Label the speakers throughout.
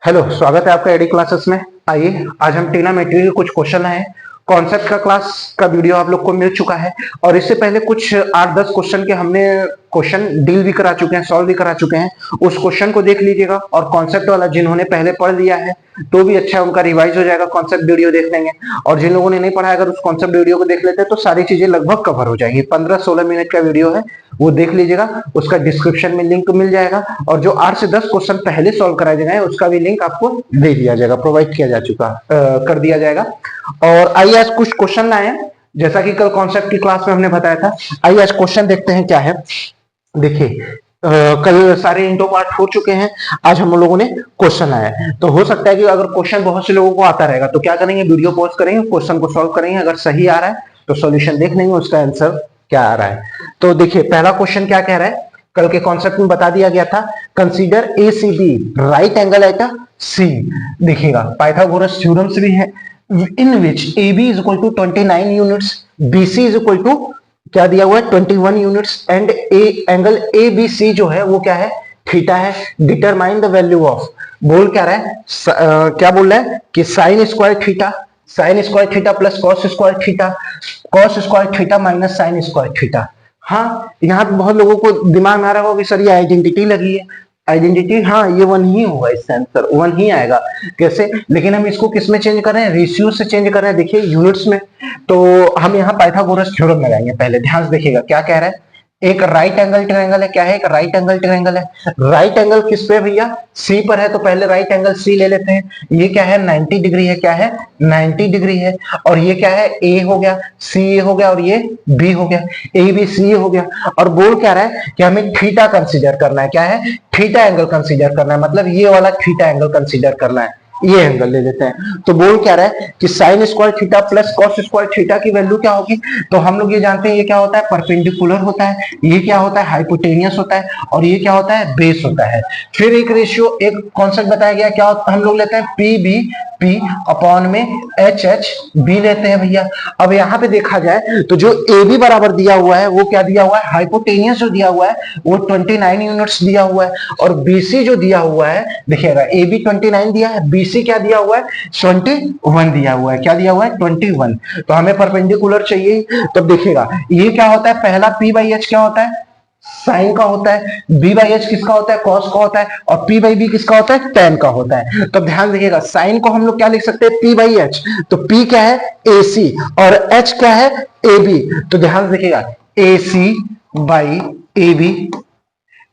Speaker 1: Hello, स्वागत है आपका एडी क्लासेस में। आइए आज हम ट्रिग्नोमेट्री के कुछ क्वेश्चन आए हैं। कॉन्सेप्ट का क्लास का वीडियो आप लोग को मिल चुका है और इससे पहले कुछ 8-10 क्वेश्चन के हमने क्वेश्चन डील भी करा चुके हैं, सॉल्व भी करा चुके हैं। उस क्वेश्चन को देख लीजिएगा और कॉन्सेप्ट वाला जिन्होंने पहले पढ़ लिया है तो भी अच्छा है, उनका रिवाइज हो जाएगा। कॉन्सेप्ट वीडियो देख लेंगे और जिन लोगों ने नहीं पढ़ा, अगर उस कॉन्सेप्ट वीडियो को देख लेते हैं तो सारी चीजें लगभग कवर हो जाएगी। 15-16 मिनट का वीडियो है, वो देख लीजिएगा। उसका डिस्क्रिप्शन में लिंक मिल जाएगा और जो 8 से 10 क्वेश्चन पहले सॉल्व कराए गए हैं उसका भी लिंक आपको दे दिया जाएगा, प्रोवाइड किया जा चुका कर दिया जाएगा। और आइए आज कुछ क्वेश्चन लाए हैं, जैसा कि कल कॉन्सेप्ट की क्लास में हमने बताया था। आइए आज क्वेश्चन देखते हैं क्या है। देखिए कल सारे इंटो पार्ट हो चुके हैं, आज हम लोगों ने क्वेश्चन आया है। तो हो सकता है कि अगर क्वेश्चन बहुत से लोगों को आता रहेगा तो क्या करेंगे, वीडियो पॉज करेंगे, क्वेश्चन को सॉल्व करेंगे। अगर सही आ रहा है तो सॉल्यूशन देख लेंगे, उसका आंसर क्या आ रहा है। तो देखिए पहला क्वेश्चन क्या कह रहा है, कल के कॉन्सेप्ट में बता दिया गया था। Consider A C B right angle at a C. देखिएगा पाइथागोरस थ्योरम से भी है, in which A B is equal to 29 units, B C is equal to क्या दिया हुआ है 21 units and A angle A B C जो है वो क्या है, थीटा है। डिटरमाइन द वैल्यू ऑफ, बोल क्या रहा है, क्या बोल रहा है कि sign square theta plus cos square theta minus sign square theta. हाँ, यहाँ पे बहुत लोगों को दिमाग में आ रहा होगा कि सर ये आइडेंटिटी लगी है, आइडेंटिटी, हाँ ये वन ही होगा, इसका आंसर वन ही आएगा। कैसे, लेकिन हम इसको किस में चेंज कर रहे हैं, रेशियो से चेंज कर रहे हैं। देखिए यूनिट्स में, तो हम यहाँ पाइथागोरस थ्योरम लगाएंगे। पहले ध्यान से देखिएगा क्या कह रहा है, एक राइट एंगल ट्रायंगल है। क्या है, एक राइट एंगल ट्रायंगल है। राइट एंगल किस पे भैया, सी पर है, तो पहले राइट एंगल सी ले लेते हैं। ये क्या है 90 डिग्री है, क्या है 90 डिग्री है। और ये क्या है, ए हो गया, सी ए हो गया और ये बी हो गया, ए बी सी ए हो गया। और बोल क्या रहा है कि हमें थीटा कंसीडर करना है। क्या है, थीटा एंगल कंसीडर करना है, मतलब ये वाला थीटा एंगल कंसीडर करना है। ये एंगल ले लेते हैं। तो बोल क्या रहा है कि sign square theta plus cos square theta की वैल्यू क्या होगी। तो हम लोग ये जानते हैं ये क्या होता है, परपेंडिकुलर होता है, ये क्या होता है हाइपोटेनियस होता है, और ये क्या होता है बेस होता है। फिर एक रेशियो, एक कॉन्सेप्ट बताया गया, क्या हम लोग लेते हैं पी बी पी अपॉन में एच एच बी लेते हैं भैया। अब यहाँ पे देखा जाए तो जो ए बी बराबर दिया हुआ है वो क्या दिया हुआ है, हाइपोटेनियस जो दिया हुआ है वो 29 यूनिट्स दिया हुआ है। और बीसी जो दिया हुआ है, देखिएगा ए बी 29 दिया है, बीसी क्या दिया हुआ है 21 दिया हुआ है। क्या दिया हुआ है 21। तो हमें परपेंडिकुलर चाहिए। तो देखिएगा ये क्या होता है, पहला पी बाई एच क्या होता है, साइन का होता है, बी बाई एच किसका होता है, कॉस का होता है, और पी बाई बी किसका होता है, टेन का होता है। तो ध्यान देखिएगा साइन को हम लोग क्या लिख सकते हैं, पी बाई एच। तो पी क्या है ए सी और एच क्या है ए बी। तो ध्यान देखिएगा ए सी बाई ए बी,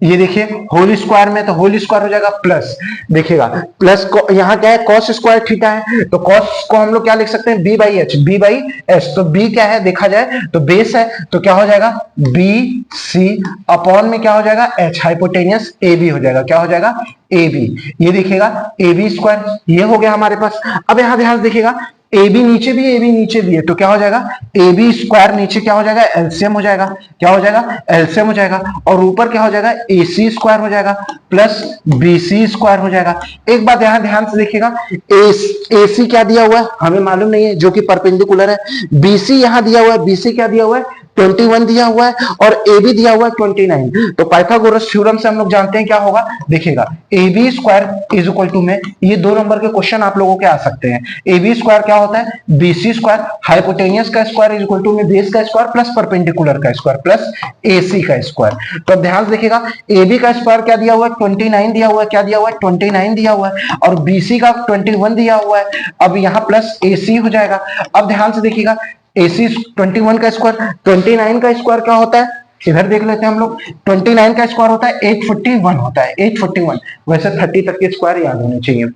Speaker 1: ये देखिए होल स्क्वायर में, तो होल स्क्वायर हो जाएगा प्लस, देखिएगा प्लस को यहाँ क्या है कॉस स्क्वायर थीटा है, तो कॉस को हम लोग क्या लिख सकते हैं B by H, B by H. तो बी क्या है देखा जाए तो बेस है, तो क्या हो जाएगा बी सी अपॉन में क्या हो जाएगा एच, हाइपोटेनियस ए बी हो जाएगा। क्या हो जाएगा ए बी, ये देखिएगा ए बी स्क्वायर, ये हो गया हमारे पास। अब यहाँ ध्यान देखिएगा ए बी नीचे भी है, तो क्या हो जाएगा ए बी स्क्वायर नीचे क्या हो जाएगा एलसीएम हो जाएगा। क्या हो जाएगा एलसीएम हो जाएगा। और ऊपर क्या हो जाएगा ए सी स्क्वायर हो जाएगा प्लस बी सी स्क्वायर हो जाएगा। एक बात यहाँ ध्यान से देखिएगा, ए सी क्या दिया हुआ है हमें मालूम नहीं है, जो कि परपेंडिकुलर है। बीसी यहाँ दिया हुआ है, बीसी क्या दिया हुआ है 21 दिया हुआ है, और ए बी दिया हुआ है 29। तो पाइथागोरस थ्योरम से हम लोग जानते हैं क्या होगा, देखिएगा A B square is equal to में, ये 2 नंबर के क्वेश्चन आप लोगों के आ सकते हैं। ए बी स्क्वायर क्या होता है बीसी स्क्वायर, हाइपोटेनियस का स्क्वायर इज इक्वल टू में बेस का स्क्वायर प्लस परपेंडिकुलर का स्क्वायर प्लस ए सी का स्क्वायर। तो ध्यान से देखिएगा ए बी का स्क्वायर क्या दिया हुआ है 29 दिया हुआ है, क्या दिया हुआ है 29 दिया हुआ है, और बीसी का 21 दिया हुआ है। अब यहाँ प्लस ए सी हो जाएगा। अब ध्यान से देखिएगा AC 21 का स्क्वायर, 29 का स्क्वायर क्या होता है, इधर देख लेते हैं हम लोग। 29 का स्क्वायर होता है 841 होता है, 841। वैसे 30 तक के स्क्वायर याद होने चाहिए,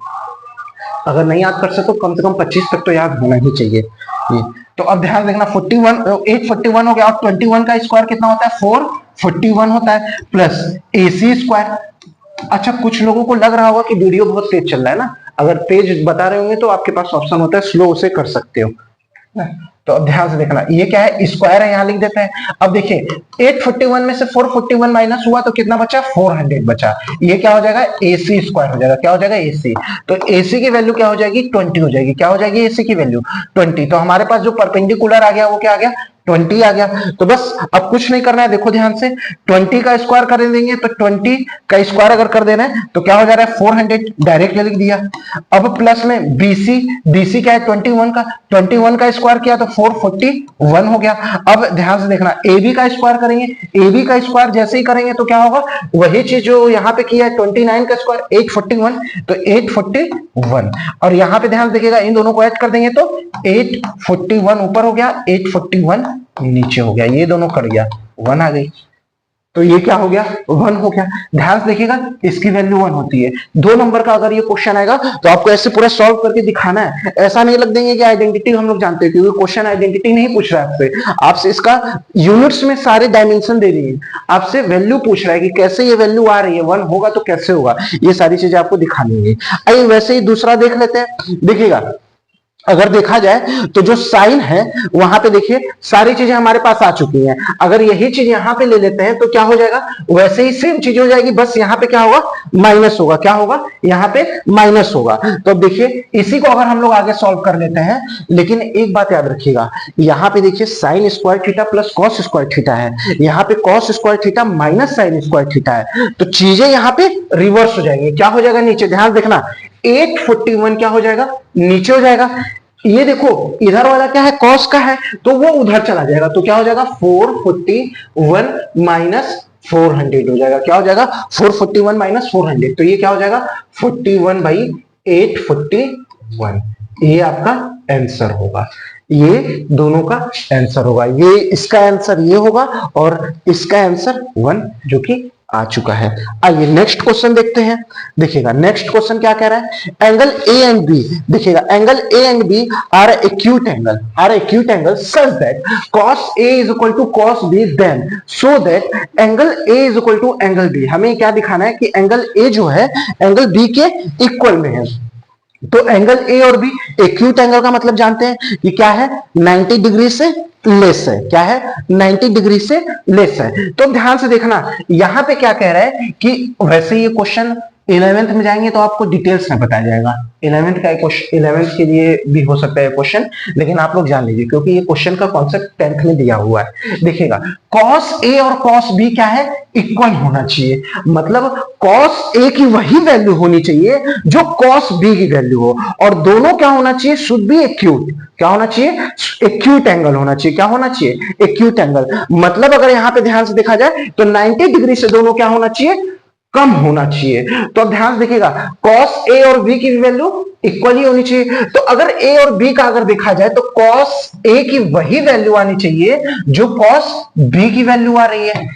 Speaker 1: अगर नहीं याद कर सकते तो कम से कम 25 तक तो याद होना ही चाहिए। तो अब ध्यान देखना 41 841 हो गया, और 21 का स्क्वायर कितना होता है 441 होता है प्लस AC स्क्वायर। अच्छा, कुछ लोगों को लग रहा होगा कि वीडियो बहुत तेज चल रहा है ना, अगर तेज बता रहे होंगे तो आपके पास ऑप्शन होता है स्लो उसे कर सकते हो। तो अब ध्यान से देखना ये क्या है स्क्वायर है, यहां लिख देते हैं। अब देखिए 841 में से 441 माइनस हुआ तो कितना बचा 400 बचा। ये क्या हो जाएगा AC स्क्वायर हो जाएगा। क्या हो जाएगा AC, तो AC की वैल्यू क्या हो जाएगी 20 हो जाएगी। क्या हो जाएगी AC की वैल्यू 20। तो हमारे पास जो परपेंडिकुलर आ गया वो क्या आ गया 20 आ गया। तो बस अब कुछ नहीं करना है, देखो ध्यान से, 20 का स्क्वायर कर देंगे तो 20 का स्क्वायर अगर कर देना है तो क्या हो जा रहा है 400, डायरेक्ट लिख दिया। अब प्लस में बीसी, बीसी क्या है 21 का, 21 का स्क्वायर किया तो 441 हो गया। अब ध्यान से देखना, ए बी का स्क्वायर करेंगे, ए बी का स्क्वायर जैसे ही करेंगे तो क्या होगा, वही चीज जो यहाँ पे किया है 29 का स्क्वायर 841, तो 841, और यहाँ पे ध्यान देखिएगा इन दोनों को ऐड कर देंगे तो 841 ऊपर हो गया, 841 नीचे हो गया, ये दोनों कर गया 1 आ गई, तो ये क्या हो गया 1 हो गया। ध्यान से देखिएगा इसकी वैल्यू 1 होती है। 2 नंबर का अगर ये क्वेश्चन आएगा तो आपको ऐसे पूरा सॉल्व करके दिखाना है, ऐसा नहीं लग देंगे कि आइडेंटिटी हम लोग जानते हैं, क्योंकि क्वेश्चन आइडेंटिटी नहीं पूछ रहा है आपसे इसका यूनिट्स में सारे डायमेंशन दे रही है, आपसे वैल्यू पूछ रहा है कि कैसे ये वैल्यू आ रही है, 1 होगा तो कैसे होगा, ये सारी चीजें आपको दिखानी है। आइए वैसे ही दूसरा देख लेते हैं। देखिएगा अगर देखा जाए तो जो साइन है वहां पे देखिए सारी चीजें हमारे पास आ चुकी हैं, अगर यही चीज यहां पे ले लेते हैं तो क्या हो जाएगा, वैसे ही सेम चीज हो जाएगी, बस यहां पे क्या होगा माइनस होगा, क्या होगा यहां पे माइनस होगा। तो देखिए इसी को अगर हम लोग आगे सॉल्व कर लेते हैं, लेकिन एक बात याद रखिएगा, यहां पे देखिए sign square theta plus cos square theta है, यहां पे cos square theta minus sign square theta है, तो चीजें यहां पे रिवर्स हो जाएंगी, क्या हो जाएगा नीचे, ध्यान देखना 841 क्या हो जाएगा नीचे हो जाएगा, ये देखो इधर वाला क्या है कॉस का है तो वो उधर चला जाएगा, तो क्या हो जाएगा 441 माइनस 400 हो जाएगा, क्या हो जाएगा 441 माइनस 400, तो ये क्या हो जाएगा 41/841, ये आपका आंसर होगा, ये दोनों का आंसर होगा, ये इसका आंसर ये होगा और इसका आंसर 1 जो कि आ चुका है। आइए नेक्स्ट क्वेश्चन देखते हैं। देखिएगा नेक्स्ट क्वेश्चन क्या कह रहा है, एंगल ए एंड बी, देखिएगा angle A and B are acute angle such that cos A is equal to cos B, then so that angle A is equal to angle B, हमें क्या दिखाना है कि एंगल A जो है angle B के equal में है। तो एंगल ए और बी, एक्यूट एंगल का मतलब जानते हैं कि क्या है 90 डिग्री से लेस है, क्या है 90 डिग्री से लेस है। तो ध्यान से देखना यहां पे क्या कह रहा है कि वैसे ये क्वेश्चन 11th में जाएंगे तो आपको डिटेल्स में बताया जाएगा, 11th का क्वेश्चन 11th के लिए भी हो सकता है क्वेश्चन, लेकिन आप लोग जान लीजिए क्योंकि ये क्वेश्चन का कॉन्सेप्ट 10th में दिया हुआ है। देखिएगा cos A और cos B क्या है इक्वल होना चाहिए, मतलब cos A की वही वैल्यू होनी चाहिए जो cos B की वैल्यू हो, और दोनों क्या होना चाहिए शुड बी एक्यूट, क्या होना चाहिए एक्यूट एंगल होना चाहिए, क्या होना चाहिए एक्यूट एंगल, मतलब अगर यहां पे ध्यान से देखा जाए तो 90 डिग्री से दोनों क्या होना चाहिए कम होना चाहिए। तो ध्यान से देखिएगा cos A और B की वैल्यू इक्वल ही होनी चाहिए, तो अगर A और B का अगर देखा जाए तो cos A की वही वैल्यू आनी चाहिए जो cos B की वैल्यू आ रही है,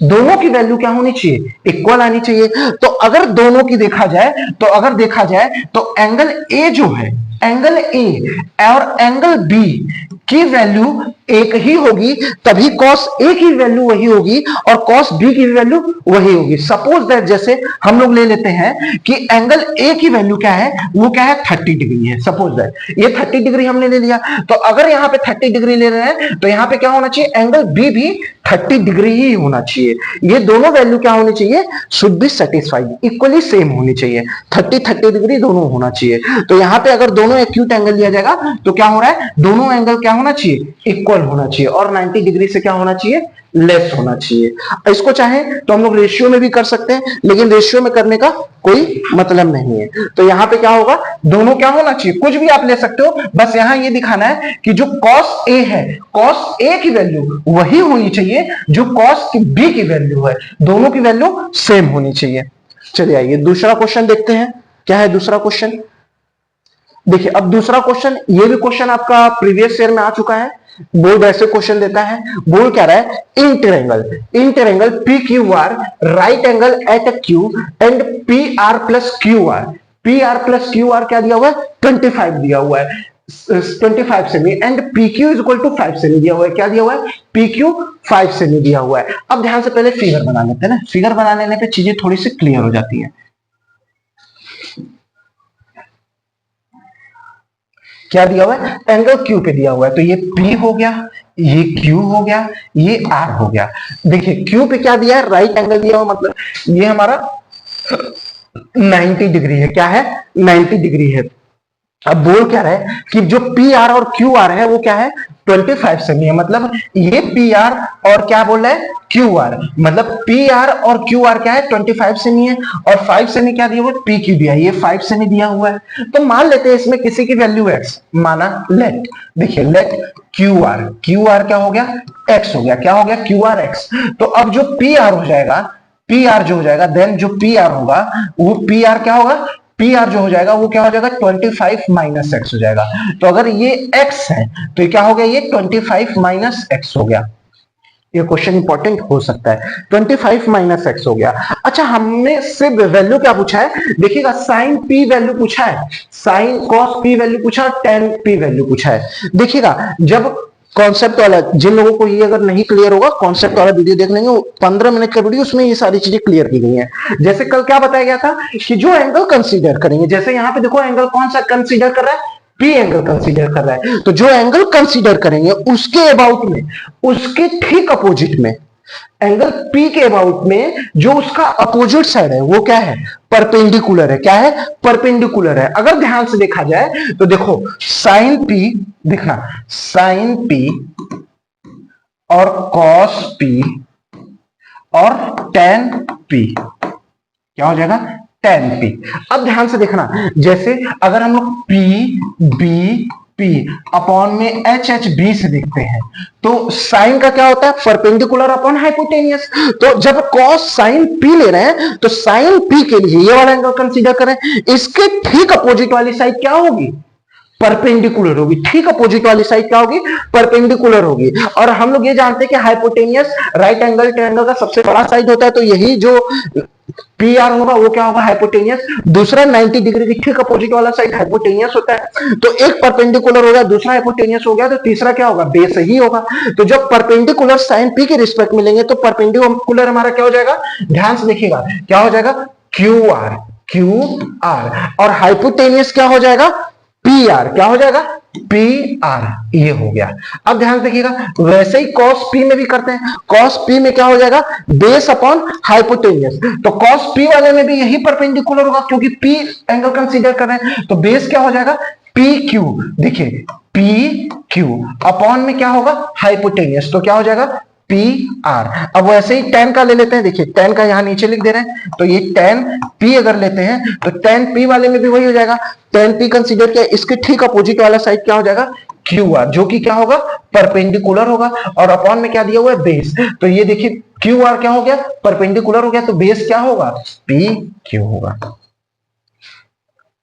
Speaker 1: दोनों की वैल्यू क्या होनी चाहिए इक्वल आनी चाहिए। तो अगर दोनों की देखा जाए तो अगर देखा जाए तो एंगल A जो है एंगल ए और एंगल बी की वैल्यू एक ही होगी, तभी cos A की वैल्यू वही होगी और cos B की वैल्यू वही होगी। सपोज दैट जैसे हम लोग ले लेते हैं कि एंगल A की वैल्यू क्या है, वो क्या है 30 डिग्री है, सपोज दैट ये 30 डिग्री हमने ले लिया, तो अगर यहाँ पे 30 डिग्री ले रहे हैं तो यहाँ पे क्या होना चाहिए एंगल B भी 30 डिग्री ही होना चाहिए, ये दोनों वैल्यू क्या होनी चाहिए should be satisfied, equally same होनी चाहिए, 30 डिग्री दोनों होना चाहिए। तो यहाँ पे अगर दोनों एक्यूट एंगल लिया जाएगा तो क्या हो रहा है दोनों एंगल क्या होना चाहिए इक्वल होना चाहिए और 90 डिग्री से क्या होना चाहिए लेस होना चाहिए। इसको चाहे तो हम लोग रेशियो में भी कर सकते हैं, लेकिन रेशियो में करने का कोई मतलब नहीं है। तो यहाँ पे क्या होगा दोनों क्या होना चाहिए, कुछ भी आप ले सकते हो, बस यहाँ ये दिखाना है कि जो cos A है cos A की वैल्यू वही होनी चाहिए जो cos B की वैल्यू है, दोनों की वैल्यू सेम होनी चाहिए। चलिए आइए दूसरा क्वेश्चन देखते हैं, क्या है दूसरा क्वेश्चन। देखिए अब दूसरा क्वेश्चन, ये भी क्वेश्चन आपका प्रीवियस ईयर में आ चुका है, बोर्ड ऐसे क्वेश्चन देता है, बोर्ड कह रहा है in triangle P Q R right angle at a Q and P R plus Q R क्या दिया हुआ है 25 दिया हुआ है, 25 cm and P Q is equal to 5 cm दिया हुआ है, क्या दिया हुआ है पी क्यू 5 सेमी दिया हुआ है। अब ध्यान से पहले फिगर बना लेते हैं ना, फिगर बना लेने पे चीजें थोड़ी सी क्लियर हो जाती है। क्या दिया हुआ है एंगल क्यू पे दिया हुआ है, तो ये P हो गया, ये Q हो गया, ये R हो गया। देखिए Q पे क्या दिया है राइट एंगल दिया हुआ, मतलब ये हमारा 90 डिग्री है, क्या है 90 डिग्री है। अब बोल क्या रहा है कि जो पी आर और क्यू आर है वो क्या है 25 सेमी है, मतलब ये पी आर और क्या बोल रहा है क्यू आर, मतलब पी आर और क्यू आर क्या है 25 सेमी है, और 5 सेमी क्या दिया हुआ है पी क्यू दिया है, ये 5 सेमी दिया हुआ है। तो मान लेते हैं इसमें किसी की वैल्यू एक्स, माना लेट, देखिए लेट क्यू आर क्या हो गया एक्स हो गया, क्या हो गया क्यू आर एक्स। तो अब जो पी आर हो जाएगा, पी आर जो हो जाएगा, देन जो पी आर होगा वो पी आर क्या होगा, पी आर जो हो जाएगा वो क्या हो जाएगा 25 माइनस एक्स हो जाएगा। तो अगर ये एक्स है तो ये क्या हो गया, ये 25 माइनस एक्स हो गया। ये क्वेश्चन इंपॉर्टेंट हो सकता है, 25 माइनस एक्स हो गया। अच्छा हमने सिर्फ वैल्यू क्या पूछा है, देखिएगा साइन पी वैल्यू पूछा है, साइन कॉस पी वैल्यू पूछा है, टेन पी वैल्यू पूछा है। देखिएगा जब कॉन्सेप्ट वाला, जिन लोगों को ये अगर नहीं क्लियर होगा कॉन्सेप्ट वाला वीडियो देख लेंगे, 15 मिनट का वीडियो, उसमें ये सारी चीजें क्लियर की गई हैं। जैसे कल क्या बताया गया था कि जो एंगल कंसीडर करेंगे, जैसे यहां पे देखो एंगल कौन सा कंसीडर कर रहा है, पी एंगल कंसीडर कर रहा है, तो जो एंगल कंसीडर करेंगे उसके अबाउट में, उसके ठीक अपोजिट में, एंगल पी के अबाउट में जो उसका अपोजिट साइड है वो क्या है परपेंडिकुलर है, क्या है परपेंडिकुलर है। अगर ध्यान से देखा जाए तो देखो साइन पी, देखना साइन पी और कॉस पी और टेन पी क्या हो जाएगा टेन पी। अब ध्यान से देखना, जैसे अगर हम लोग पी बी पी अपॉन में एच एच बी से देखते हैं तो साइन का क्या होता है परपेंडिकुलर अपॉन हाइपोटेनियस। तो जब कॉस साइन पी ले रहे हैं तो साइन पी के लिए ये वाला एंगल कंसीडर करें, इसके ठीक अपोजिट वाली साइड क्या होगी परपेंडिकुलर होगी, ठीक अपोजिट वाली साइड क्या होगी परपेंडिकुलर होगी। और हम लोग ये जानते हैं कि हाइपोटेनियस राइट एंगल ट्रायंगल का सबसे बड़ा साइड होता है, तो यही जो पी आर होगा वो क्या होगा हाइपोटेनियस। दूसरा 90 डिग्री की ठीक अपोजिट वाला साइड हाइपोटेनियस होता है, तो एक परपेंडिकुलर हो गया, दूसरा हाइपोटेनियस हो गया, तो तीसरा क्या होगा बेस ही होगा। तो जब परपेंडिकुलर साइन पी के रिस्पेक्ट में लेंगे तो परपेंडिकुलर हमारा क्या हो जाएगा, ध्यान से देखिएगा क्या हो जाएगा क्यू आर, और हाइपोटेनियस क्या हो जाएगा पी आर, क्या हो जाएगा पी आर, ये हो गया। अब ध्यान देखिएगा वैसे ही कॉस पी में भी करते हैं, कॉस पी में क्या हो जाएगा बेस अपॉन हाइपोटेनियस, तो कॉस पी वाले में भी यही परपेंडिकुलर होगा क्योंकि पी एंगल कंसीडर कर रहे हैं, तो बेस क्या हो जाएगा पी क्यू, देखिए पी क्यू अपॉन में क्या होगा हाइपोटेनियस, तो क्या हो जाएगा पी आर। अब वैसे ही टेन का ले लेते हैं, देखिए टेन का यहां नीचे लिख दे रहे हैं, तो ये टेन पी अगर लेते हैं तो टेन पी वाले में भी वही हो जाएगा, टेन पी कंसीडर किया, इसके ठीक अपोजिट वाला साइड क्या हो जाएगा क्यू आर, जो कि क्या होगा परपेंडिकुलर होगा, और अपॉन में क्या दिया हुआ है बेस, तो ये देखिए क्यू आर क्या हो गया परपेंडिकुलर हो गया, तो बेस क्या होगा पी क्यू होगा।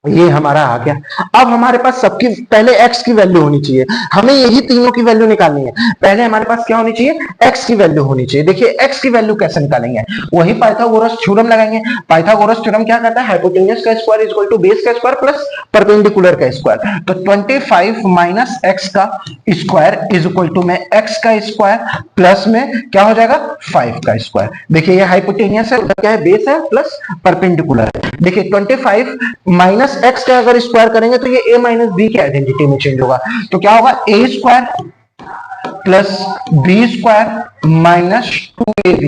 Speaker 1: ये हमारा आ गया। अब हमारे पास सबकी पहले x की वैल्यू होनी चाहिए, हमें यही तीनों की वैल्यू निकालनी है। पहले हमारे पास क्या होनी चाहिए x की वैल्यू होनी चाहिए। देखिए x की वैल्यू कैसे निकालेंगे, वही पाइथागोरस थ्योरम लगाएंगे। पाइथागोरस थ्योरम क्या कहता है हाइपोटेनियस का स्क्वायर इक्वल टू बेस का स्क्वायर प्लस परपेंडिकुलर का स्क्वायर। तो 25 माइनस एक्स का स्क्वायर इज इक्वल टू में x का स्क्वायर प्लस में क्या हो जाएगा 5 का स्क्वायर। देखिए ये हाइपोटेनियस है, उधर क्या है बेस है प्लस परपेंडिकुलर है। देखिए 25 माइनस एक्स का अगर स्क्वायर करेंगे तो ये a माइनस बी की आइडेंटिटी में चेंज होगा, तो क्या होगा a square plus B square minus 2ab,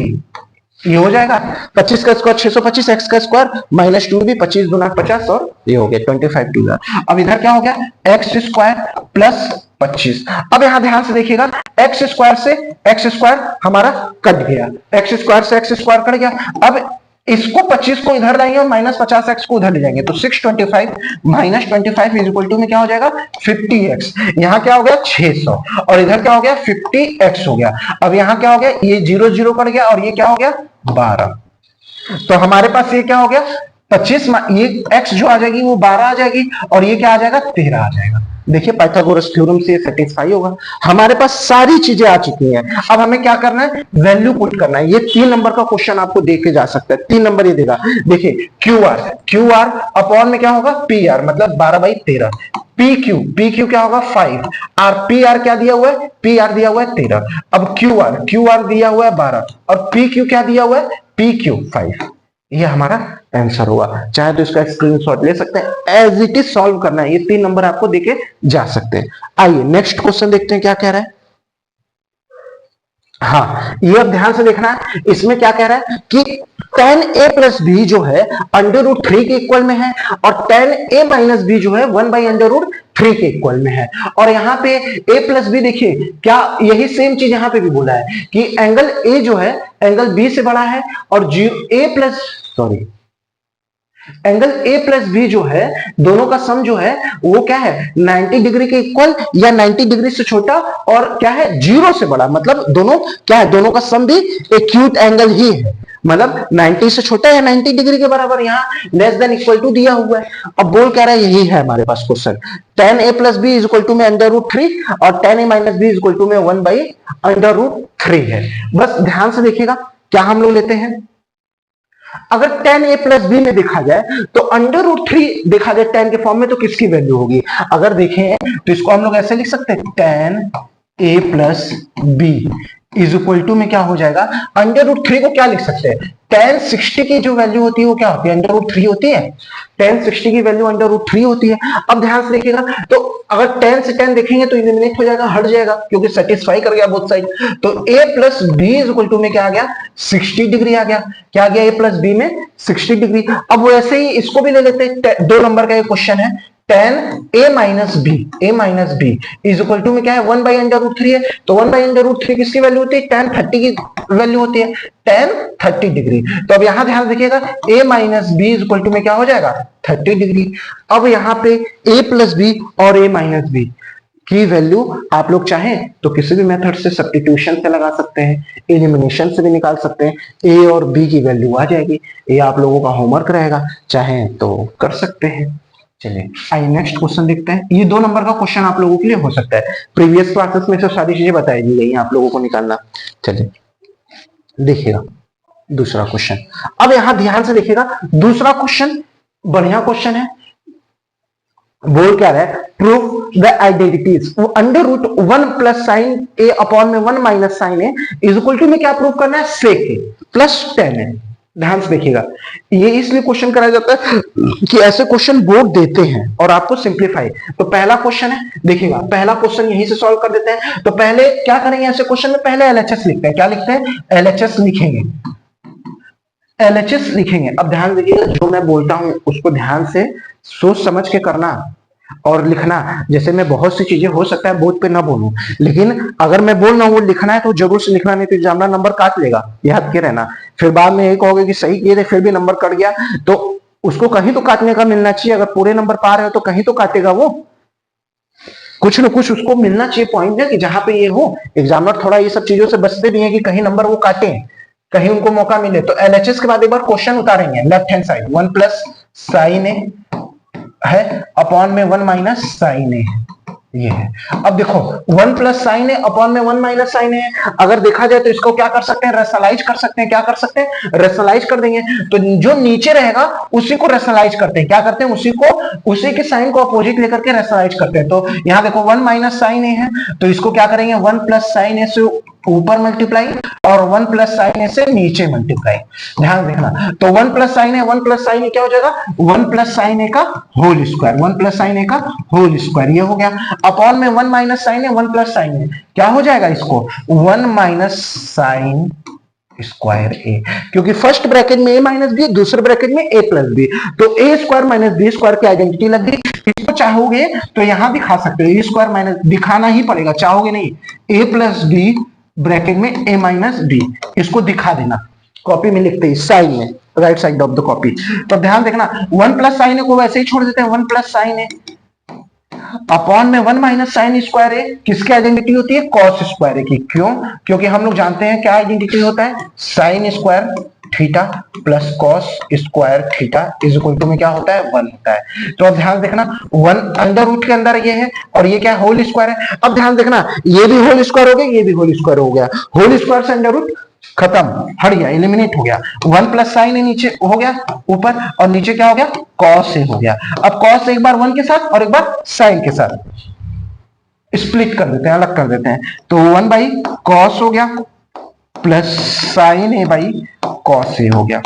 Speaker 1: ये हो जाएगा 25 का स्क्वायर 625, एक्स का स्क्वायर माइनस 2b, 25 दूना 50 और ये हो गया 25 टू। अब इधर क्या हो गया एक्स स्क्वायर प्लस 25। अब यहां ध्यान से देखिएगा एक्स स्क्वायर से एक्स स्क्वायर हमारा कट गया, एक्स स्क्वायर से एक्स स्क्वायर कट गया। अब इसको 25 को इधर लाएंगे और माइनस 50x को उधर ले जाएंगे, तो 625 माइनस 25 इज इक्वल टू में क्या हो जाएगा 50x। यहां क्या हो गया 600 और इधर क्या हो गया 50x हो गया। अब यहां क्या हो गया ये 0 0 कट गया और ये क्या हो गया 12। तो हमारे पास ये क्या हो गया 25, ये x जो आ जाएगी वो 12 आ जाएगी और ये क्या आ जाएगा 13 आ जाएगा। देखिए पाइथागोरस थ्योरम से सेटिस्फाई होगा। हमारे पास सारी चीजें आ चुकी हैं, अब हमें क्या करना है वैल्यू पुट करना है। ये 3 नंबर का क्वेश्चन आपको देके जा सकता है, 3 नंबर ये देगा। देखिए क्यू आर अपॉन में क्या होगा पी आर मतलब 12/13, पी क्यू क्या होगा 5, आर पी आर क्या दिया हुआ है पी आर दिया हुआ है 13। अब क्यू आर दिया हुआ है 12 और पी क्यू क्या दिया हुआ है पी क्यू 5, ये हमारा आंसर होगा। चाहे तो इसका स्क्रीनशॉट ले सकते हैं, एज इट इज सॉल्व करना है, ये 3 नंबर आपको देके जा सकते हैं। आइए नेक्स्ट क्वेश्चन देखते हैं क्या कह रहा है। हाँ ये अब ध्यान से देखना है, इसमें क्या कह रहा है कि tan a प्लस बी जो है अंडर रूट 3 के इक्वल में है और tan a माइनस बी जो है 1 बाई अंडर रूट 3 के इक्वल में है। और यहाँ पे a प्लस बी देखिए क्या यही सेम चीज यहाँ पे भी बोला है कि एंगल a जो है एंगल b से बड़ा है और एंगल a प्लस बी जो है दोनों का सम जो है वो क्या है 90 डिग्री के इक्वल या 90 डिग्री से छोटा और क्या है 0 से बड़ा, मतलब दोनों क्या है, दोनों का सम भी एक्यूट एंगल ही है, मतलब 90 से छोटा या 90 डिग्री के बराबर, यहाँ लेस देन इक्वल टू दिया हुआ है। अब बोल कह रहा है यही है हमारे पास question, tan a plus B is equal to में अंडर रूट 3 और tan a minus B is equal to में 1 बाई अंडर रूट 3 है। बस ध्यान से देखिएगा क्या हम लोग लेते हैं, अगर tan a प्लस बी में देखा जाए तो अंडर रूट 3 देखा जाए tan के फॉर्म में तो किसकी वैल्यू होगी, अगर देखें तो इसको हम लोग ऐसे लिख सकते हैं tan a plus B is equal to में क्या हो जाएगा, अंडर रूट 3 को क्या लिख सकते हैं, tan 60 की जो वैल्यू होती है वो क्या होती है, अंडर रूट 3 होती है, tan 60 की वैल्यू अंडर रूट 3 होती है। अब ध्यान से देखिएगा तो अगर tan से tan देखेंगे तो इलिमिनेट हो जाएगा, हट जाएगा क्योंकि सेटिस्फाई कर गया बोथ साइड। तो a plus B is equal to में क्या आ गया 60 डिग्री आ गया, क्या आ गया a प्लस बी में 60 डिग्री। अब वैसे ही इसको भी ले लेते हैं, 2 नंबर का ये क्वेश्चन है, tan a minus B is equal to में क्या है 1 बाई अंडर रूट 3 है, तो 1 बाई अंडर रूट 3 किसकी वैल्यू होती है, tan 30 की वैल्यू होती है, tan 30 डिग्री। तो अब यहां ध्यान देखिएगा a minus B is equal to में क्या हो जाएगा 30 डिग्री। अब यहाँ पे a प्लस बी और a माइनस बी की वैल्यू आप लोग चाहें तो किसी भी मेथड से सब्स्टिट्यूशन से लगा सकते हैं, एलिमिनेशन से भी निकाल सकते हैं, a और b की वैल्यू आ जाएगी। ये आप लोगों का होमवर्क रहेगा, चाहें तो कर सकते हैं। चलिए आइए नेक्स्ट क्वेश्चन देखते हैं। ये 2 नंबर का क्वेश्चन आप लोगों के लिए हो सकता है, प्रीवियस क्लासेस में से सारी चीजें बताई दी गई हैं आप लोगों को निकालना। चलिए देखिएगा दूसरा क्वेश्चन, अब यहां ध्यान से देखिएगा दूसरा क्वेश्चन बढ़िया क्वेश्चन है, बोल क्या रहा है, prove the identities under root 1 plus sine A upon में 1 minus sine A is equal to में क्या प्रूव करना है, सेक ए प्लस टेन ए। ध्यान से देखिएगा ये इसलिए क्वेश्चन कराया जाता है कि ऐसे क्वेश्चन बोर्ड देते हैं और आपको सिंप्लीफाई। तो पहला क्वेश्चन है, देखिएगा पहला क्वेश्चन यहीं से सॉल्व कर देते हैं। तो पहले क्या करेंगे, ऐसे क्वेश्चन में पहले एलएचएस लिखते हैं, क्या लिखते हैं, एलएचएस लिखेंगे, एलएचएस लिखेंगे। अब ध्यान दीजिएगा जो मैं बोलता हूं उसको ध्यान से सोच समझ के करना और लिखना। जैसे मैं बहुत सी चीजें हो सकता है बोर्ड पे ना बोलूं, लेकिन अगर मैं बोल रहा हूं वो लिखना है तो जरूर से लिखना, नहीं तो एग्जामिनर नंबर काट लेगा, याद के रहना। फिर बाद में ये कहोगे कि सही किए थे फिर भी नंबर कट गया, तो उसको कहीं तो काटने का मिलना चाहिए। अगर पूरे नंबर पा रहे हो तो कहीं तो काटेगा वो, कुछ न कुछ उसको मिलना चाहिए पॉइंट है कि जहां पे ये हो। एग्जामिनर थोड़ा ये सब चीजों से बचते भी है कि कहीं नंबर वो काटे, कहीं उनको मौका मिले। तो एलएचएस के बाद एक बार क्वेश्चन उतारेंगे, left hand side 1 plus sine A है अपॉन में 1 माइनस साइन ए, ये है। अब देखो 1 प्लस साइन ए अपॉन में 1 माइनस साइन ए, अगर देखा जाए तो इसको क्या कर सकते हैं, रेशनलाइज कर सकते हैं। क्या कर सकते हैं, रेशनलाइज कर देंगे। तो जो नीचे रहेगा उसी को रेशनलाइज करते हैं, क्या करते हैं, उसी के साइन को अपोजिट लेकर के रेशनलाइज करते हैं। तो यहां देखो 1 माइनस साइन ए है, तो इसको क्या करेंगे 1 प्लस साइन ए से ऊपर मल्टीप्लाई और 1 प्लस साइन ए से नीचे मल्टीप्लाई। ध्यान देखना, तो 1 प्लस साइन ए, 1 प्लस साइन ए क्या हो जाएगा, 1 प्लस साइन ए का होल स्क्वायर, 1 प्लस साइन ए का होल स्क्वायर, ये हो गया। अपॉन में 1 माइनस साइन ए, 1 प्लस साइन ए क्या हो जाएगा, इसको 1 माइनस साइन स्क्वायर ए, क्योंकि फर्स्ट ब्रैकेट में a माइनस बी, दूसरे ब्रैकेट में a प्लस बी, तो a square minus B square की आइडेंटिटी लग गई। इसको चाहोगे तो यहां दिखा सकते हो, a स्क्वायर माइनस दिखाना ही पड़ेगा, चाहोगे नहीं, a प्लस बी ब्रैकेट में a माइनस बी, इसको दिखा देना, कॉपी में लिखते हैं साइन में, right side of the copy. तो ध्यान देखना 1 प्लस साइन ए को वैसे ही छोड़ देते हैं, 1 प्लस साइन ए अपॉन में 1 माइनस साइन स्क्वायर ए, किसकी आइडेंटिटी होती है, कॉस स्क्वायर ए की। क्यों, क्योंकि हम लोग जानते हैं क्या आइडेंटिटी होता है, sine square theta plus cos square theta is equal to में क्या होता है, 1 होता है। तो अब ध्यान देखना 1 अंडर रूट के अंदर ये है और ये क्या होल स्क्वायर है। अब ध्यान देखना ये भी होल स्क्वायर हो गया, ये भी होल स्क्वायर हो गया, होल स्क्वायर से अंडर रूट खत्म, हट गया, एलिमिनेट हो गया। 1 प्लस साइन ए नीचे हो गया ऊपर और नीचे क्या हो गया, कॉस ए हो गया। अब कॉस एक बार 1 के साथ और एक बार साइन के साथ स्प्लिट कर देते हैं, अलग कर देते हैं, तो 1 बाई कॉस हो गया plus sine A by cos A हो गया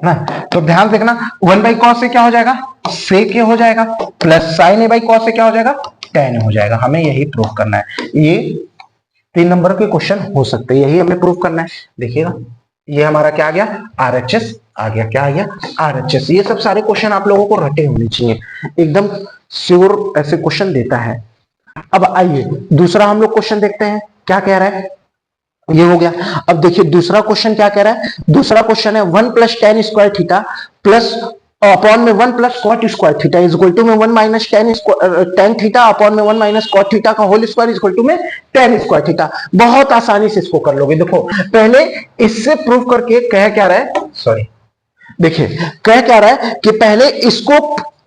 Speaker 1: ना। तो ध्यान देखना 1 बाई कॉस ए क्या हो जाएगा, सेक ए हो जाएगा, plus sine A by cos A क्या हो जाएगा, टेन हो जाएगा। हमें यही प्रूव करना है, ये 3 नंबर के क्वेश्चन हो सकते हैं, यही हमें प्रूव करना है। देखिएगा ये हमारा क्या आ गया, आरएचएस आ गया। क्या आ गया, आरएचएस। ये सब सारे क्वेश्चन आप लोगों को रटे होने चाहिए, एकदम श्योर ऐसे क्वेश्चन देता है। अब आइए दूसरा हम लोग क्वेश्चन देखते हैं, क्या कह रहा है। ये हो गया। अब देखिए दूसरा क्वेश्चन क्या कह रहा है। दूसरा क्वेश्चन है 1 plus tan square theta plus upon में 1 plus cot square theta is equal to में 1 माइनस टेन थीटा अपॉन में 1 माइनस कॉट थीटा का whole square is equal to में टेन स्क्वायर थीटा। बहुत आसानी से इसको कर लोगे। देखो पहले इससे प्रूव करके कह क्या रहा है, सॉरी देखिए कह क्या रहा है कि पहले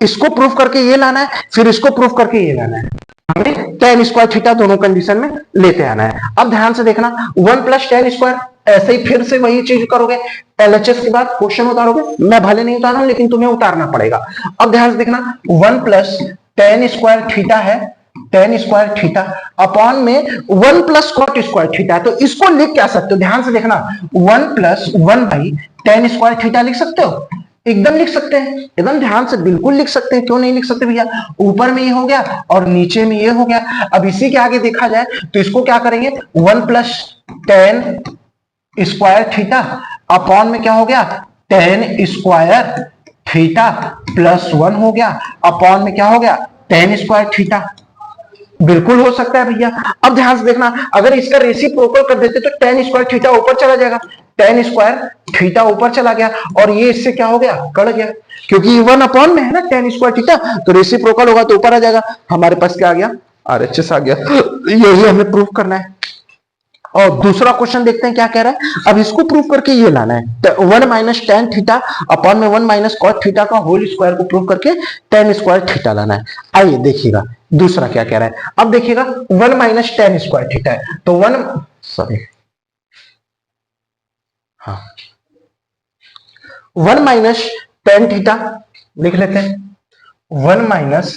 Speaker 1: इसको प्रूव करके ये लाना है, फिर इसको प्रूव करके ये लाना है। हमें टेन स्क्वायर थीटा दोनों कंडीशन में लेते आना है। अब ध्यान से देखना 1 प्लस टेन स्क्वायर, ऐसे ही फिर से वही चीज करोगे, एलएचएस के बाद क्वेश्चन उतारोगे। मैं भले नहीं उतार रहा हूं लेकिन तुम्हें उतारना पड़ेगा। अब ध्यान से देखना 1 प्लस टेन स्क्वायर थीटा है, टेन स्क्वायर थीटा अपॉन में 1 प्लस कॉट स्क्वायर थीटा। तो इसको लिख क्या सकते हो, ध्यान से देखना 1 plus 1 by ten square theta लिख सकते हो, एकदम लिख सकते हैं, एकदम ध्यान से बिल्कुल लिख सकते हैं। क्यों नहीं लिख सकते भैया, ऊपर में ये हो गया और नीचे में ये हो गया। अब इसी के आगे देखा जाए तो इसको क्या करेंगे, 1 plus tan square theta upon में क्या हो गया, टेन स्क्वायर थीटा प्लस 1 हो गया अपॉन में क्या हो गया, टेन स्क्वायर थीटा। बिल्कुल हो सकता है भैया। अब ध्यान से देखना अगर इसका रेसिप्रोकल कर देते तो टेन स्क्वायर थीटा ऊपर चला जाएगा, टेन स्क्वायर थीटा ऊपर चला गया और ये इससे क्या हो गया, कट गया, क्योंकि 1 अपॉन में है ना टेन स्क्वायर थीटा, तो रेसिप्रोकल होगा तो ऊपर आ जाएगा। हमारे पास क्या आ गया, आरएचएस आ गया। यही हमें प्रूफ करना है। और दूसरा क्वेश्चन देखते हैं क्या कह रहा है। अब इसको प्रूफ करके ये लाना है 1 माइनस टेन थीटा अपॉन में 1 माइनस कॉट थीटा का होल स्क्वायर को प्रूफ करके टेन स्क्वायर थीटा लाना है। आइए देखिएगा दूसरा क्या कह रहा है। अब देखिएगा 1 माइनस टेन स्क्वायर थीटा है तो 1 माइनस टेन थीटा लिख लेते हैं। 1 माइनस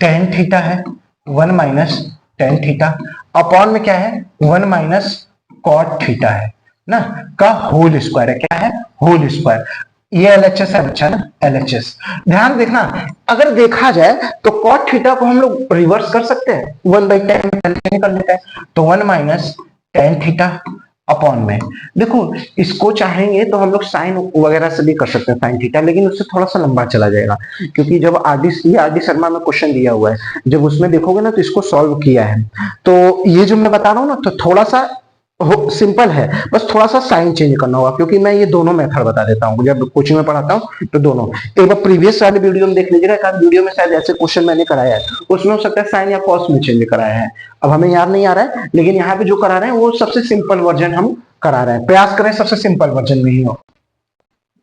Speaker 1: टेन थीटा है, 1 माइनस टेन थीटा अपॉन में क्या है, 1 माइनस कॉट थीटा है ना, का होल स्क्वायर है। क्या है, होल स्क्वायर। ये एलएचएस है बच्चा ना, एलएचएस। ध्यान देखना अगर देखा जाए तो कॉट थीटा को हम लोग रिवर्स कर सकते हैं, 1/10 कर लेते हैं। तो 1 माइनस टेन थीटा अपॉन में, देखो इसको चाहेंगे तो हम लोग साइन वगैरह से भी कर सकते हैं साइन थीटा, लेकिन उससे थोड़ा सा लंबा चला जाएगा, क्योंकि जब आरडी शर्मा में क्वेश्चन दिया हुआ है, जब उसमें देखोगे ना तो इसको सॉल्व किया है। तो ये जो मैं बता रहा हूँ ना, तो थोड़ा सा सिंपल है, बस थोड़ा सा साइन चेंज करना होगा, क्योंकि मैं ये दोनों मेथड बता देता हूँ जब कोचिंग में पढ़ाता हूँ। तो दोनों एक बार प्रीवियस वाले वीडियो में देख लीजिएगा, एक वीडियो में शायद ऐसे क्वेश्चन मैंने कराया है, उसमें हो सकता है साइन या कॉस में चेंज कराया है। अब हमें याद नहीं आ रहा है, लेकिन यहाँ पे जो करा रहे हैं वो सबसे सिंपल वर्जन हम करा रहे हैं। प्रयास करें सबसे सिंपल वर्जन में ही हो,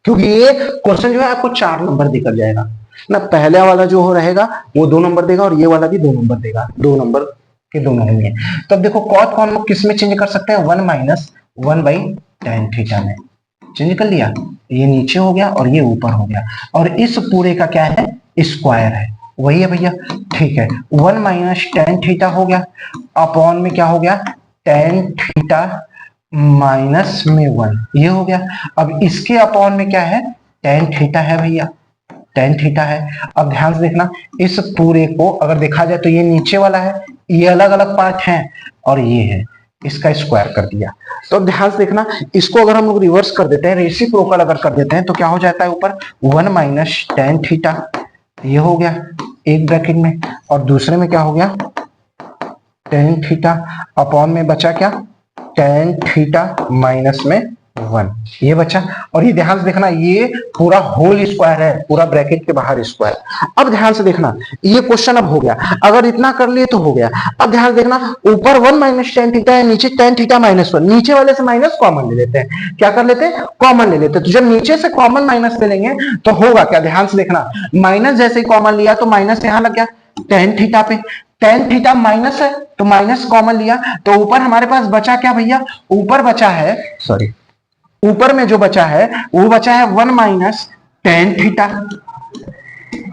Speaker 1: क्योंकि ये क्वेश्चन जो है आपको 4 नंबर देकर जाएगा ना। पहले वाला जो हो रहेगा वो 2 नंबर देगा और ये वाला भी 2 नंबर देगा, 2 नंबर के दोनों होंगे। तो अब देखो कॉट को हम लोग किस में चेंज कर सकते हैं, 1 माइनस 1/10 थीटा में चेंज कर लिया। ये नीचे हो गया और ये ऊपर हो गया, और इस पूरे का क्या है, स्क्वायर है, वही है भैया। ठीक है, 1 माइनस टेन थीटा हो गया अपॉन में क्या हो गया, टेन थीटा माइनस में 1, ये हो गया। अब इसके अपॉन में क्या है, टेन थीटा है भैया, टेन थीटा है। अब ध्यान से देखना इस पूरे को अगर देखा जाए तो ये नीचे वाला है, ये अलग अलग पार्ट है और ये है, इसका स्क्वायर कर दिया। तो अब ध्यान से देखना इसको अगर हम लोग रिवर्स कर देते हैं, रेसिप्रोकल अगर कर देते हैं तो क्या हो जाता है, ऊपर 1 माइनस टेन थीटा, ये हो गया एक ब्रैकेट में, और दूसरे में क्या हो गया, टेन थीटा अपॉन में बचा क्या, टेन थीटा माइनस में 1, ये बचा। और ये ध्यान से देखना ये पूरा होल स्क्वायर है, पूरा ब्रैकेट के बाहर स्क्वायर। अब ध्यान से देखना ये क्वेश्चन अब हो गया, अगर इतना कर लिए तो हो गया। अब ध्यान देखना ऊपर 1 माइनस टेन थीटा है, नीचे टेन थीटा माइनस 1, नीचे वाले से माइनस कॉमन ले लेते हैं। क्या कर लेते हैं, कॉमन ले लेते हैं। तो जब नीचे से कॉमन माइनस ले लेंगे तो होगा क्या, ध्यान से देखना माइनस जैसे ही कॉमन लिया तो माइनस यहां लग गया टेन थीटा पे, टेन थीटा माइनस है तो माइनस कॉमन लिया, तो ऊपर हमारे पास बचा क्या भैया, ऊपर बचा है, सॉरी ऊपर में जो बचा है वो बचा है 1 माइनस टेन थीटा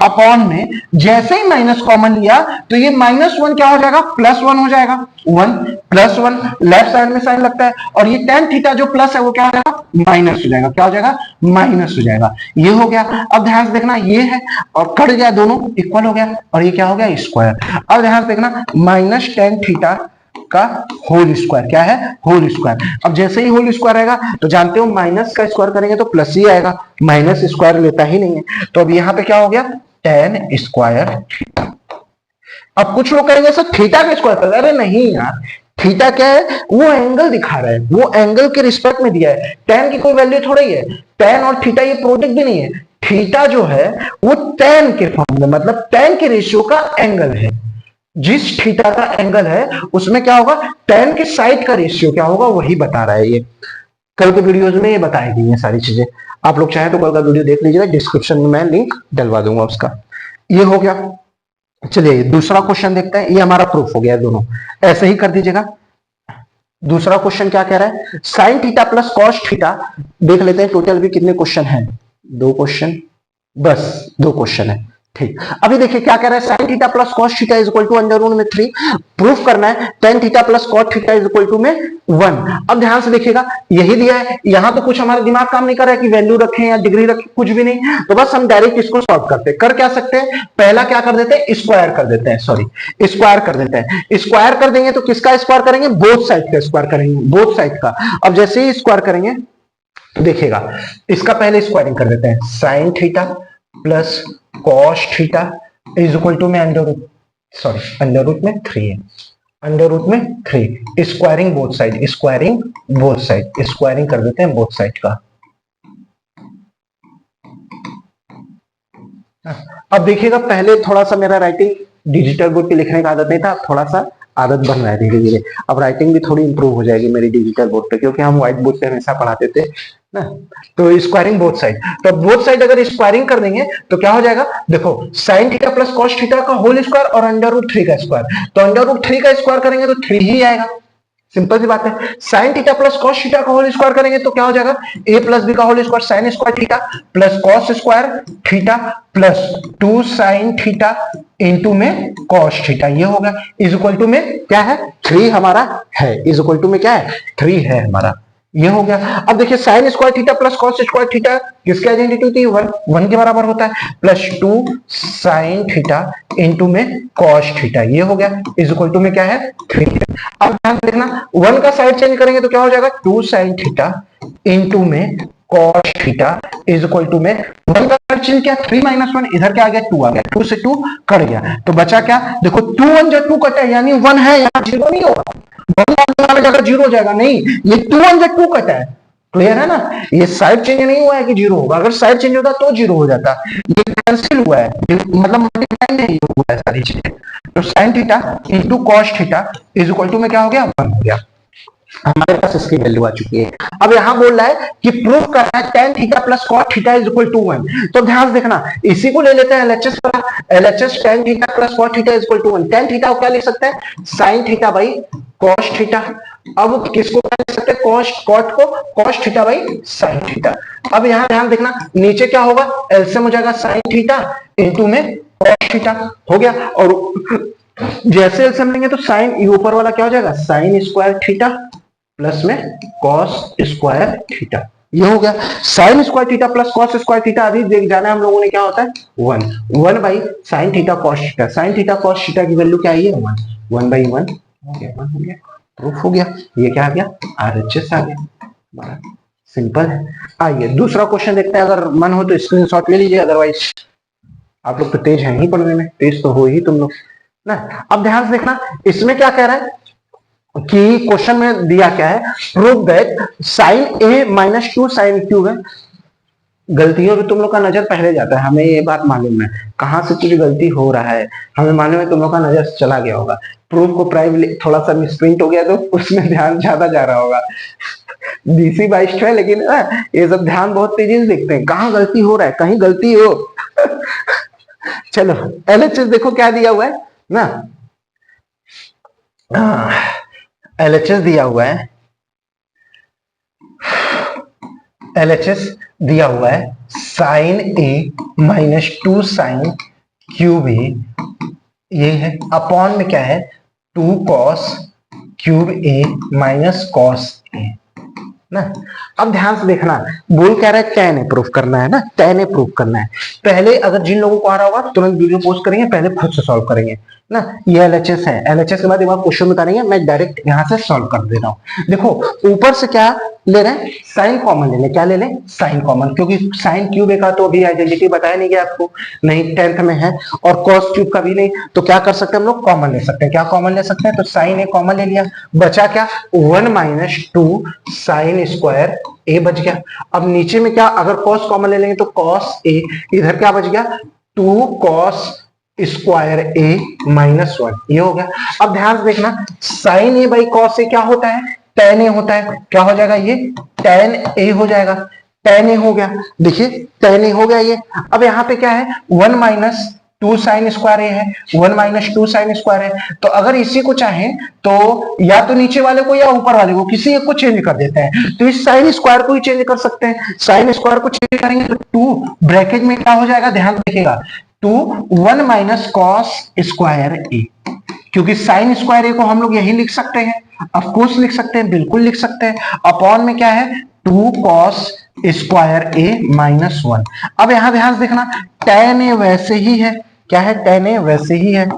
Speaker 1: अपॉन में, जैसे ही माइनस कॉमन लिया तो ये -1 क्या हो जाएगा, +1 हो जाएगा। 1 + 1 लेफ्ट साइड में साइन लगता है, और ये टेन थीटा जो प्लस है वो क्या हो जाएगा, माइनस हो जाएगा। क्या हो जाएगा, माइनस हो जाएगा। ये हो गया। अब ध्यान से देखना ये है और कट गया, दोनों इक्वल हो गया, और ये क्या हो गया, स्क्वायर। अब ध्यान से देखना माइनस टेन थीटा का होल स्क्वायर। क्या है? Whole square. अब जैसे ही होल स्क्वायर आएगा तो जानते हो माइनस का स्क्वायर करेंगे तो प्लस ही आएगा, माइनस स्क्वायर लेता ही नहीं है। तो अब यहां पे क्या हो गया? Ten square theta. अब कुछ लोग कहेंगे सर थीटा का स्क्वायर कर, अरे नहीं यार, थीटा क्या है? वो एंगल दिखा रहा है, वो एंगल के रिस्पेक्ट में दिया है, टेन की कोई वैल्यू थोड़ा ही है। टेन और थीटा ये प्रोडक्ट भी नहीं है, थीटा जो है वो टेन के फॉर्म में, मतलब टेन के रेशियो का एंगल है। जिस थीटा का एंगल है उसमें क्या होगा? टेन के साइड का रेशियो क्या होगा वही बता रहा है ये। कल के वीडियोज में ये बताई गई है सारी चीजें, आप लोग चाहे तो कल का वीडियो देख लीजिएगा, डिस्क्रिप्शन में मैं लिंक डलवा दूंगा उसका। ये हो गया। चलिए दूसरा क्वेश्चन देखते हैं, ये हमारा प्रूफ हो गया, दोनों ऐसे ही कर दीजिएगा। दूसरा क्वेश्चन क्या कह रहा है? Sine theta plus cos theta. देख लेते हैं टोटल भी कितने क्वेश्चन हैं, दो क्वेश्चन, बस दो क्वेश्चन है। ठीक, अभी देखिए क्या कह रहा है? Sine theta plus cos theta is equal to under root में 3। प्रूफ करना है tan theta plus cot theta is equal to में 1। अब ध्यान से देखिएगा, यही दिया है, यहां तो कुछ हमारा दिमाग काम नहीं कर रहा है कि वैल्यू रखें या डिग्री रखें, कुछ भी नहीं। तो बस हम डायरेक्ट इसको सॉल्व करते हैं। कर क्या सकते हैं? पहला क्या कर देते हैं? स्क्वायर कर देते हैं, सॉरी स्क्वायर कर देते हैं। स्क्वायर कर देंगे तो किसका स्क्वायर करेंगे? बोथ साइड का स्क्वायर करेंगे, बोथ साइड का। अब जैसे ही स्क्वायर करेंगे देखिएगा, इसका पहले स्क्वायरिंग कर देते हैं। Sine theta plus cos theta is equal to में under root, sorry under root में 3 है, अंडर रूट में 3। Squaring both side, squaring both side, squaring कर देते हैं बोथ साइड का। अब देखिएगा, पहले थोड़ा सा मेरा राइटिंग डिजिटल बोर्ड पे लिखने का आदत नहीं था, थोड़ा सा आदत बन रहा है धीरे धीरे। अब राइटिंग भी थोड़ी इंप्रूव हो जाएगी मेरी डिजिटल बोर्ड पे, क्योंकि हम व्हाइट बोर्ड पे हमेशा पढ़ाते थे ना। तो स्क्वायरिंग बोथ साइड, तो बोथ साइड अगर स्क्वायरिंग कर देंगे तो क्या हो जाएगा? देखो sign theta plus cos theta का होल स्क्वायर और अंडर रूट 3 का स्क्वायर, तो अंडर रूट 3 का स्क्वायर करेंगे तो 3 ही आएगा, सिंपल सी बात है। Sine theta plus cos theta का होल स्क्वायर करेंगे तो क्या हो जाएगा? a प्लस बी का whole square sine square theta plus cos square theta plus 2 sine theta into में कॉस थीटा, ये होगा इज इक्वल टू में क्या है? 3 हमारा है, इज इक्वल टू में क्या है? 3 है हमारा, ये हो गया। अब देखिए sign square theta plus cos square theta किसकी आइडेंटिटी होती है? 1 के बराबर होता है, प्लस 2 साइन थीटा इंटू में कॉस थीटा, ये हो गया इज इक्वल टू में क्या है? 3। अब ध्यान देखना, 1 का साइड चेंज करेंगे तो क्या हो जाएगा? 2 साइन थीटा इंटू में cos theta is equal to में 1 का साइड चेंज किया 3 माइनस 1, इधर क्या आ गया? 2 आ गया, 2 से 2 कट गया, तो बचा क्या? देखो 2 1 जब 2 कटा यानी 1 है, यहाँ 0 नहीं होगा, 1 जगह 0 हो जाएगा, नहीं ये 2 1 जब 2 कटा है, क्लियर है ना? ये साइड चेंज नहीं हुआ है कि 0 होगा, अगर साइड चेंज होता तो 0 हो जाता, ये कैंसिल हुआ है, मतलब मल्टीप्लाई नहीं हुआ है सारी चीजें। तो sine theta into cos theta is equal to में क्या हो गया? 1 हो गया, हमारे पास इसकी वैल्यू आ चुकी है। अब यहां बोल रहा है कि प्रूफ करना है tan theta plus cot theta is equal to 1, तो ध्यान देखना इसी को ले लेते हैं LHS पर। LHS tan theta plus cot theta is equal to 1, tan theta को क्या लिख सकते हैं? sin theta by cos theta. अब किसको क्या लिख सकते हैं? cot को cos theta by sin theta. अब यहां ध्यान देखना, नीचे क्या होगा? एलसीएम हो जाएगा sin थीटा इंटू में cos थीटा, हो गया। और जैसे एलसीएम लेंगे तो साइन, ये ऊपर वाला क्या हो जाएगा? साइन स्क्वायर थीटा प्लस में कॉस स्क्वायर थीटा, ये हो गया। Sign square theta plus cos square theta अभी देख जाना है हम लोगों ने, क्या होता है? 1 by sine theta cos theta, sine theta cos theta की वैल्यू क्या आई है? 1 बाई 1 हो गया, 1 हो गया, प्रूफ हो गया। ये क्या आ गया? RHS आ गया, सिंपल है। आइए दूसरा क्वेश्चन देखते हैं, अगर मन हो तो स्क्रीनशॉट ले लीजिए, अदरवाइज आप लोग तो तेज हैं ही पढ़ने में, तेज तो हो ही तुम लोग ना। अब ध्यान से देखना, इसमें क्या कह रहा है कि क्वेश्चन में दिया क्या है? Prove that sine A minus 2 sine cube है। गलतियों पे तुम लोग का नजर पहले जाता है, हमें ये बात मालूम है, कहां से कुछ गलती हो रहा है हमें मालूम है, तुम लोग का नजर चला गया होगा। प्रूफ को प्राइव थोड़ा सा मिसप्रिंट हो गया तो उसमें ध्यान ज्यादा जा रहा होगा। BC 22 है, लेकिन ये सब ध्यान बहुत तेजी से देखते हैं, कहां गलती हो रहा है, कहीं गलती हो। चलो LHS देखो क्या दिया हुआ है ना, LHS दिया हुआ है, LHS दिया हुआ है sign A minus 2 sine cube ए, ये है अपॉन में क्या है? 2 cos cube A minus cos A ना। अब ध्यान से देखना, बोल कह रहा है tan है प्रूफ करना है ना, tan है प्रूफ करना है। पहले अगर जिन लोगों को आ रहा होगा तुरंत वीडियो पोस्ट करेंगे, पहले खुद से सॉल्व करेंगे, ना, ये एलएचएस है। एलएचएस के बाद एक बार क्वेश्चन बताएंगे, मैं डायरेक्ट यहां से सॉल्व कर दे रहा हूं। देखो ऊपर से क्या ले रहे हैं, साइन कॉमन ले लें। क्या ले लें, साइन कॉमन, क्योंकि साइन क्यूब का तो अभी आइडेंटिटी बताया नहीं गया आपको, नहीं 10th में है, और कॉस क्यूब का भी नहीं। तो क्या कर सकते हैं हम लोग, कॉमन ले सकते हैं। क्या कॉमन ले सकते हैं, तो साइन ए कॉमन ले लिया, बचा क्या 1 माइनस 2 साइन स्क्वायर ए बच गया। अब नीचे में क्या, अगर कॉस कॉमन ले लेंगे तो कॉस ए, इधर क्या बच गया 2 कॉस स्क्वायर ए माइनस 1, ये हो गया। अब ध्यान से देखना, sign A by cos A क्या होता है, टेन ए होता है। क्या हो जाएगा, ये टेन ए हो जाएगा, टेन ए हो गया। देखिए टेन ए हो गया ये। अब यहाँ पे क्या है, 1 माइनस 2 साइन स्क्वायर ए है, 1 माइनस 2 साइन स्क्वायर है। तो अगर इसी को चाहे तो या तो नीचे वाले को या ऊपर वाले को किसी एक को चेंज कर देते हैं। तो इस साइन स्क्वायर को ही चेंज कर सकते हैं। साइन स्क्वायर को चेंज करेंगे तो 2 ब्रैकेट में क्या हो जाएगा, ध्यान रखिएगा, 1 माइनस कॉस स्क्वायर ए, क्योंकि साइन स्क्वायर ए को हम लोग यही लिख सकते हैं, ऑफकोर्स लिख सकते हैं, बिल्कुल लिख सकते हैं। अपॉन में क्या है 2 कॉस स्क्वायर ए माइनस 1। अब यहां ध्यान से देखना, टेन ए वैसे ही है, क्या है, टेन ए वैसे ही है,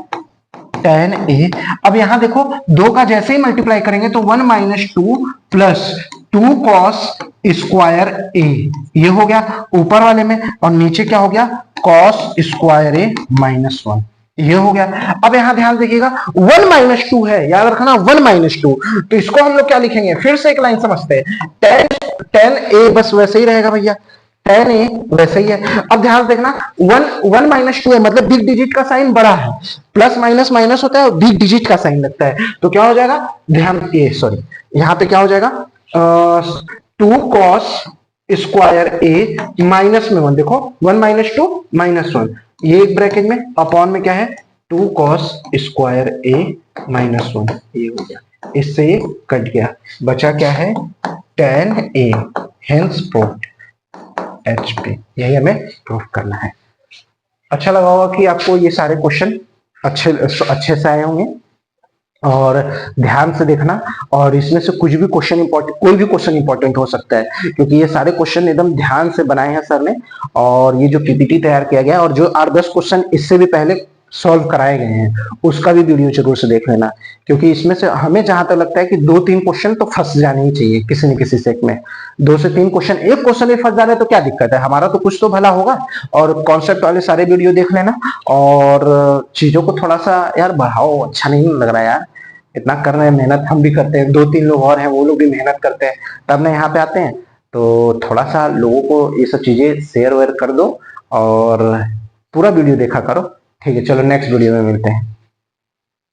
Speaker 1: टेन ए। अब यहां देखो दो का जैसे ही मल्टीप्लाई करेंगे तो 1 माइनस 2 प्लस 2 कॉस स्क्वायर ए, ये हो गया ऊपर वाले में, और नीचे क्या हो गया कॉस स्क्वायर ए माइनस 1, ये हो गया। अब यहां ध्यान देखिएगा 1 माइनस 2 है, याद रखना 1 माइनस 2, तो इसको हम लोग क्या लिखेंगे, फिर से एक लाइन समझते हैं, टेन ए बस वैसे ही रहेगा भैया, टेन ए वैसे ही है। अब ध्यान देखना 1 माइनस 2 है, मतलब बिग डिजिट का साइन बड़ा है, प्लस माइनस माइनस होता है, बिग डिजिट का साइन लगता है, तो क्या हो जाएगा, ध्यान ये सॉरी यहां पे क्या हो जाएगा 2 कॉस स्क्वायर ए माइनस में 1, देखो 1 माइनस 2 माइनस 1, ये एक ब्रैकेट में, अपॉन में क्या है 2 कॉस स्क्वायर ए माइनस 1, ये हो गया। इससे ये कट गया, बचा क्या है टेन ए, हेंस प्रूव्ड HP, यही हमें प्रूफ करना है। अच्छा लगा होगा कि आपको ये सारे क्वेश्चन अच्छे से आए होंगे, और ध्यान से देखना, और इसमें से कुछ भी क्वेश्चन इंपॉर्टेंट, कोई भी क्वेश्चन इंपॉर्टेंट हो सकता है, क्योंकि ये सारे क्वेश्चन एकदम ध्यान से बनाए हैं सर ने, और ये जो पीपीटी तैयार किया गया और जो 8-10 क्वेश्चन इससे भी पहले सॉल्व कराए गए हैं, उसका भी वीडियो जरूर से देख लेना, क्योंकि इसमें से हमें जहां तक लगता है कि 2-3 क्वेश्चन तो फंस जाने ही चाहिए किसी न किसी सेट में। 2 से 3 क्वेश्चन, एक क्वेश्चन भी फंस जा रहा है तो क्या दिक्कत है, हमारा तो कुछ तो भला होगा। और कॉन्सेप्ट वाले सारे वीडियो देख लेना, और चीजों को थोड़ा सा यार बढ़ाओ, अच्छा नहीं लग रहा है यार, इतना कर रहे हैं, मेहनत हम भी करते हैं, 2-3 लोग और हैं वो लोग भी मेहनत करते हैं, तब ना यहाँ पे आते हैं। तो थोड़ा सा लोगों को ये सब चीजें शेयर वेयर कर दो, और पूरा वीडियो देखा करो। ठीक है, चलो नेक्स्ट वीडियो में मिलते हैं।